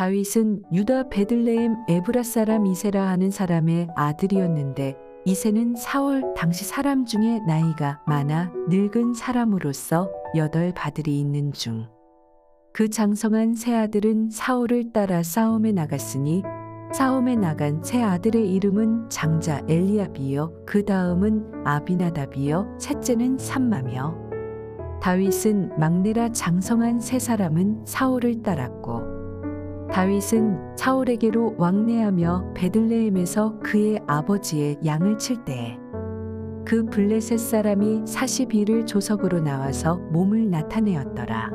다윗은 유다 베들레헴 에브라 사람 이세라 하는 사람의 아들이었는데 이세는 사울 당시 사람 중에 나이가 많아 늙은 사람으로서 8바들이 있는 중 그 장성한 세 아들은 사울을 따라 싸움에 나갔으니 싸움에 나간 세 아들의 이름은 장자 엘리압이요 그 다음은 아비나답이요 셋째는 삼마며 다윗은 막내라 장성한 세 사람은 사울을 따랐고 다윗은 사울에게로 왕래하며 베들레헴에서 그의 아버지의 양을 칠 때에 그 블레셋 사람이 40일을 조석으로 나와서 몸을 나타내었더라.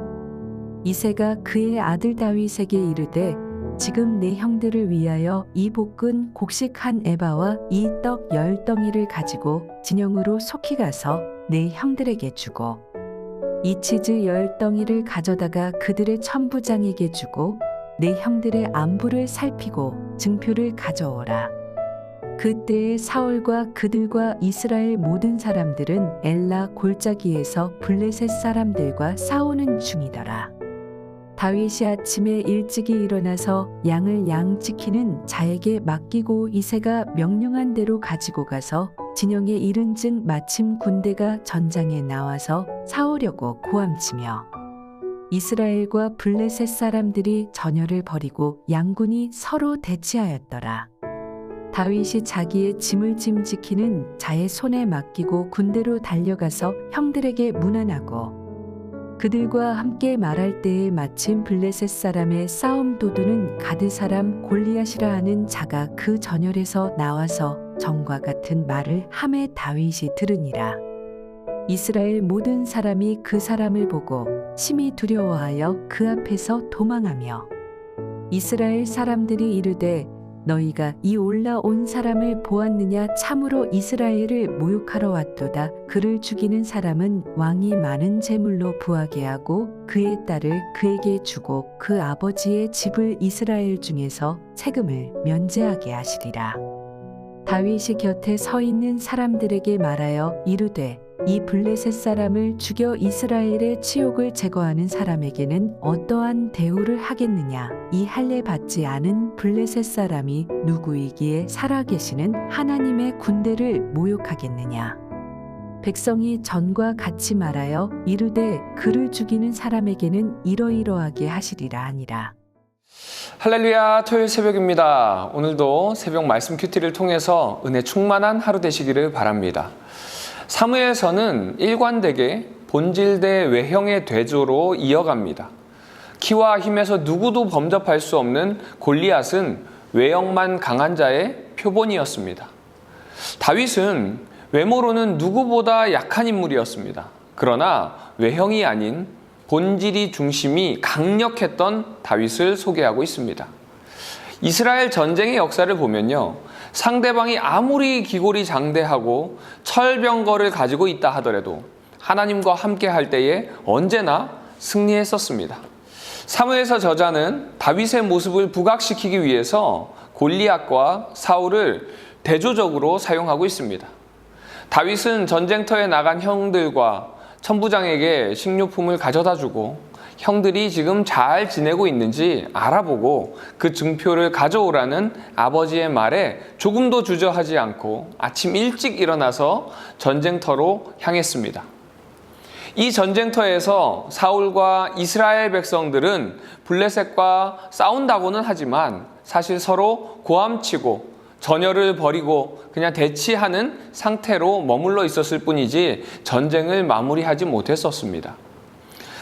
이새가 그의 아들 다윗에게 이르되 지금 내 형들을 위하여 이 볶은 곡식 한 에바와 이 떡 10덩이를 가지고 진영으로 속히 가서 내 형들에게 주고 이 치즈 10덩이를 가져다가 그들의 천부장에게 주고 내 형들의 안부를 살피고 증표를 가져오라. 그때에 사울과 그들과 이스라엘 모든 사람들은 엘라 골짜기에서 블레셋 사람들과 싸우는 중이더라. 다윗이 아침에 일찍이 일어나서 양을 양지키는 자에게 맡기고 이새가 명령한 대로 가지고 가서 진영에 이른즉 마침 군대가 전장에 나와서 싸우려고 고함치며 이스라엘과 블레셋 사람들이 전열을 벌이고 양군이 서로 대치하였더라. 다윗이 자기의 짐을 짐지키는 자의 손에 맡기고 군대로 달려가서 형들에게 문안하고 그들과 함께 말할 때에 마침 블레셋 사람의 싸움 도두는 가드 사람 골리앗이라 하는 자가 그 전열에서 나와서 전과 같은 말을 하매 다윗이 들으니라. 이스라엘 모든 사람이 그 사람을 보고 심히 두려워하여 그 앞에서 도망하며 이스라엘 사람들이 이르되 너희가 이 올라온 사람을 보았느냐 참으로 이스라엘을 모욕하러 왔도다. 그를 죽이는 사람은 왕이 많은 재물로 부하게 하고 그의 딸을 그에게 주고 그 아버지의 집을 이스라엘 중에서 세금을 면제하게 하시리라. 다윗이 곁에 서 있는 사람들에게 말하여 이르되 이 블레셋 사람을 죽여 이스라엘의 치욕을 제거하는 사람에게는 어떠한 대우를 하겠느냐? 이 할례 받지 않은 블레셋 사람이 누구이기에 살아계시는 하나님의 군대를 모욕하겠느냐? 백성이 전과 같이 말하여 이르되 그를 죽이는 사람에게는 이러이러하게 하시리라 하니라. 할렐루야, 토요일 새벽입니다. 오늘도 새벽 말씀 큐티를 통해서 은혜 충만한 하루 되시기를 바랍니다. 사무엘서는 일관되게 본질 대 외형의 대조로 이어갑니다. 키와 힘에서 누구도 범접할 수 없는 골리앗은 외형만 강한 자의 표본이었습니다. 다윗은 외모로는 누구보다 약한 인물이었습니다. 그러나 외형이 아닌 본질이 중심이 강력했던 다윗을 소개하고 있습니다. 이스라엘 전쟁의 역사를 보면요, 상대방이 아무리 기골이 장대하고 철병거를 가지고 있다 하더라도 하나님과 함께 할 때에 언제나 승리했었습니다. 사무엘서 저자는 다윗의 모습을 부각시키기 위해서 골리앗과 사울을 대조적으로 사용하고 있습니다. 다윗은 전쟁터에 나간 형들과 천부장에게 식료품을 가져다 주고 형들이 지금 잘 지내고 있는지 알아보고 그 증표를 가져오라는 아버지의 말에 조금도 주저하지 않고 아침 일찍 일어나서 전쟁터로 향했습니다. 이 전쟁터에서 사울과 이스라엘 백성들은 블레셋과 싸운다고는 하지만 사실 서로 고함치고 전열을 벌이고 그냥 대치하는 상태로 머물러 있었을 뿐이지 전쟁을 마무리하지 못했었습니다.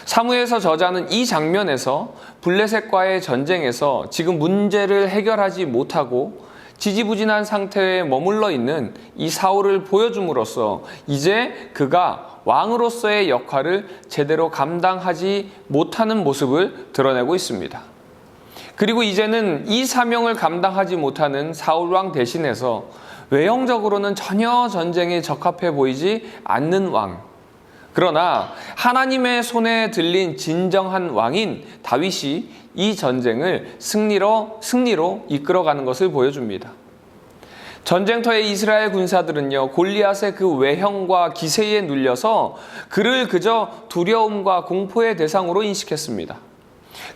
사무엘서 저자는 이 장면에서 블레셋과의 전쟁에서 지금 문제를 해결하지 못하고 지지부진한 상태에 머물러 있는 이 사울을 보여줌으로써 이제 그가 왕으로서의 역할을 제대로 감당하지 못하는 모습을 드러내고 있습니다. 그리고 이제는 이 사명을 감당하지 못하는 사울왕 대신해서 외형적으로는 전혀 전쟁에 적합해 보이지 않는 왕, 그러나 하나님의 손에 들린 진정한 왕인 다윗이 이 전쟁을 승리로 이끌어가는 것을 보여줍니다. 전쟁터의 이스라엘 군사들은요, 골리앗의 그 외형과 기세에 눌려서 그를 그저 두려움과 공포의 대상으로 인식했습니다.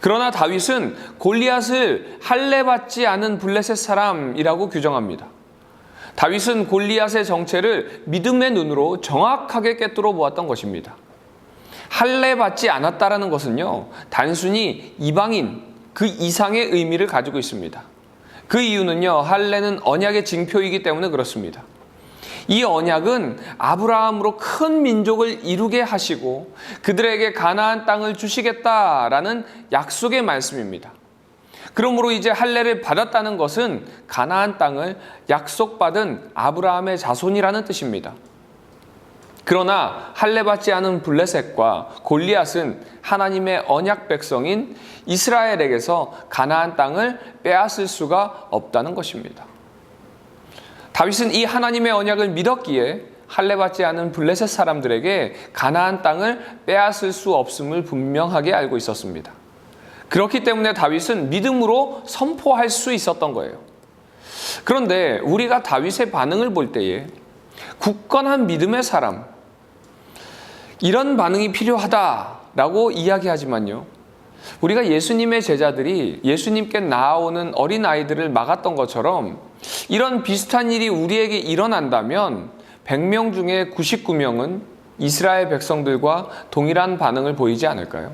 그러나 다윗은 골리앗을 할례받지 않은 블레셋 사람이라고 규정합니다. 다윗은 골리앗의 정체를 믿음의 눈으로 정확하게 꿰뚫어 보았던 것입니다. 할례받지 않았다라는 것은요, 단순히 이방인 그 이상의 의미를 가지고 있습니다. 그 이유는요, 할례는 언약의 징표이기 때문에 그렇습니다. 이 언약은 아브라함으로 큰 민족을 이루게 하시고 그들에게 가나안 땅을 주시겠다라는 약속의 말씀입니다. 그러므로 이제 할례를 받았다는 것은 가나안 땅을 약속받은 아브라함의 자손이라는 뜻입니다. 그러나 할례받지 않은 블레셋과 골리앗은 하나님의 언약 백성인 이스라엘에게서 가나안 땅을 빼앗을 수가 없다는 것입니다. 다윗은 이 하나님의 언약을 믿었기에 할례받지 않은 블레셋 사람들에게 가나안 땅을 빼앗을 수 없음을 분명하게 알고 있었습니다. 그렇기 때문에 다윗은 믿음으로 선포할 수 있었던 거예요. 그런데 우리가 다윗의 반응을 볼 때에 굳건한 믿음의 사람, 이런 반응이 필요하다라고 이야기하지만요, 우리가 예수님의 제자들이 예수님께 나아오는 어린아이들을 막았던 것처럼 이런 비슷한 일이 우리에게 일어난다면 100명 중에 99명은 이스라엘 백성들과 동일한 반응을 보이지 않을까요?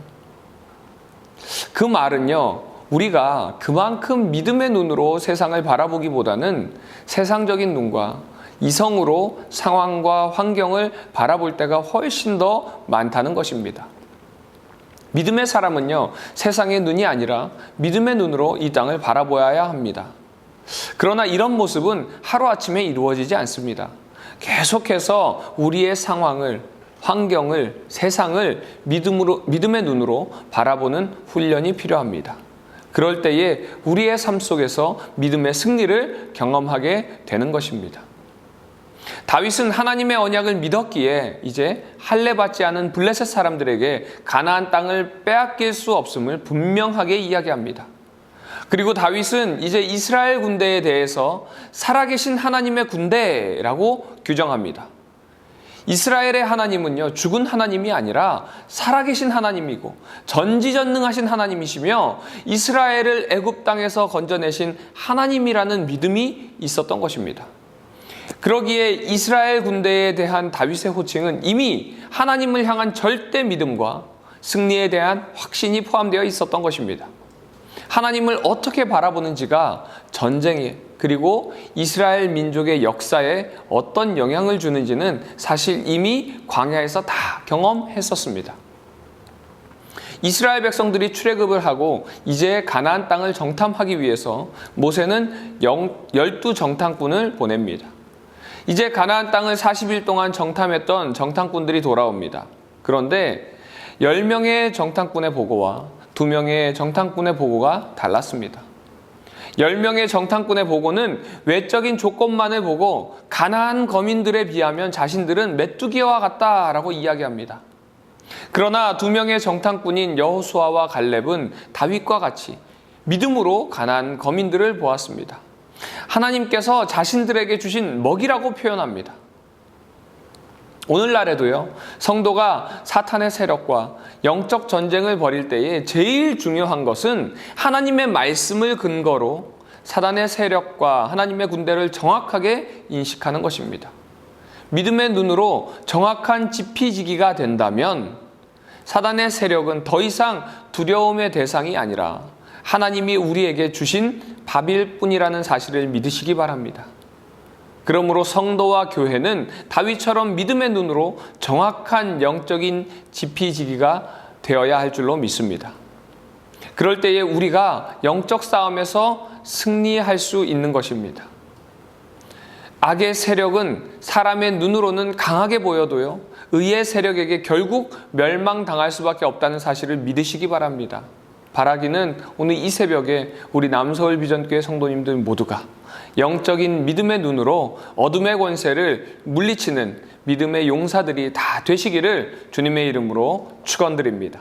그 말은요, 우리가 그만큼 믿음의 눈으로 세상을 바라보기보다는 세상적인 눈과 이성으로 상황과 환경을 바라볼 때가 훨씬 더 많다는 것입니다. 믿음의 사람은요, 세상의 눈이 아니라 믿음의 눈으로 이 땅을 바라보아야 합니다. 그러나 이런 모습은 하루아침에 이루어지지 않습니다. 계속해서 우리의 상황을, 환경을, 세상을 믿음의 눈으로 바라보는 훈련이 필요합니다. 그럴 때에 우리의 삶 속에서 믿음의 승리를 경험하게 되는 것입니다. 다윗은 하나님의 언약을 믿었기에 이제 할례받지 않은 블레셋 사람들에게 가나안 땅을 빼앗길 수 없음을 분명하게 이야기합니다. 그리고 다윗은 이제 이스라엘 군대에 대해서 살아계신 하나님의 군대라고 규정합니다. 이스라엘의 하나님은요, 죽은 하나님이 아니라 살아계신 하나님이고 전지전능하신 하나님이시며 이스라엘을 애굽 땅에서 건져내신 하나님이라는 믿음이 있었던 것입니다. 그러기에 이스라엘 군대에 대한 다윗의 호칭은 이미 하나님을 향한 절대 믿음과 승리에 대한 확신이 포함되어 있었던 것입니다. 하나님을 어떻게 바라보는지가 전쟁에 그리고 이스라엘 민족의 역사에 어떤 영향을 주는지는 사실 이미 광야에서 다 경험했었습니다. 이스라엘 백성들이 출애굽을 하고 이제 가나안 땅을 정탐하기 위해서 모세는 12정탐꾼을 보냅니다. 이제 가나안 땅을 40일 동안 정탐했던 정탐꾼들이 돌아옵니다. 그런데 10명의 정탐꾼의 보고와 2명의 정탐꾼의 보고가 달랐습니다. 10명의 정탐꾼의 보고는 외적인 조건만을 보고 가나안 거민들에 비하면 자신들은 메뚜기와 같다라고 이야기합니다. 그러나 2명의 정탐꾼인 여호수아와 갈렙은 다윗과 같이 믿음으로 가나안 거민들을 보았습니다. 하나님께서 자신들에게 주신 먹이라고 표현합니다. 오늘날에도요, 성도가 사탄의 세력과 영적 전쟁을 벌일 때에 제일 중요한 것은 하나님의 말씀을 근거로 사단의 세력과 하나님의 군대를 정확하게 인식하는 것입니다. 믿음의 눈으로 정확한 지피지기가 된다면 사단의 세력은 더 이상 두려움의 대상이 아니라 하나님이 우리에게 주신 밥일 뿐이라는 사실을 믿으시기 바랍니다. 그러므로 성도와 교회는 다윗처럼 믿음의 눈으로 정확한 영적인 지피지기가 되어야 할 줄로 믿습니다. 그럴 때에 우리가 영적 싸움에서 승리할 수 있는 것입니다. 악의 세력은 사람의 눈으로는 강하게 보여도요, 의의 세력에게 결국 멸망당할 수밖에 없다는 사실을 믿으시기 바랍니다. 바라기는 오늘 이 새벽에 우리 남서울 비전교회 성도님들 모두가 영적인 믿음의 눈으로 어둠의 권세를 물리치는 믿음의 용사들이 다 되시기를 주님의 이름으로 축원드립니다.